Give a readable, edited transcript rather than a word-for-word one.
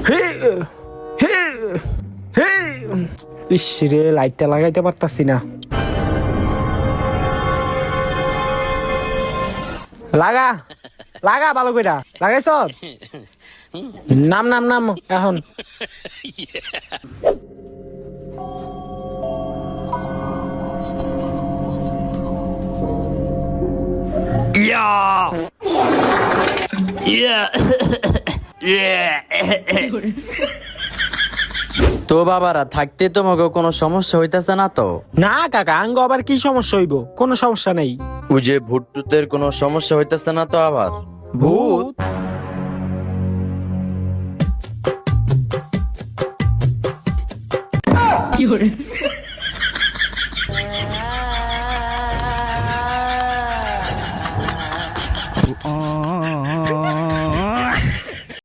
হে হে হে ইস রে, লাইটটা লাগাইতে পারতাছি না। লাগা লাগা ভালো কইরা লাগাইছ। নাম নাম নাম এখন। তো বাবারা থাকতে তোমাকে কোনো সমস্যা হইতাছে না তো? না কাকা, আঙ্গ আবার কি সমস্যা হইব? কোনো সমস্যা নেই। ওই যে ভুট্টুতের কোনো সমস্যা হইতাছে না তো আবার? ভূত? কি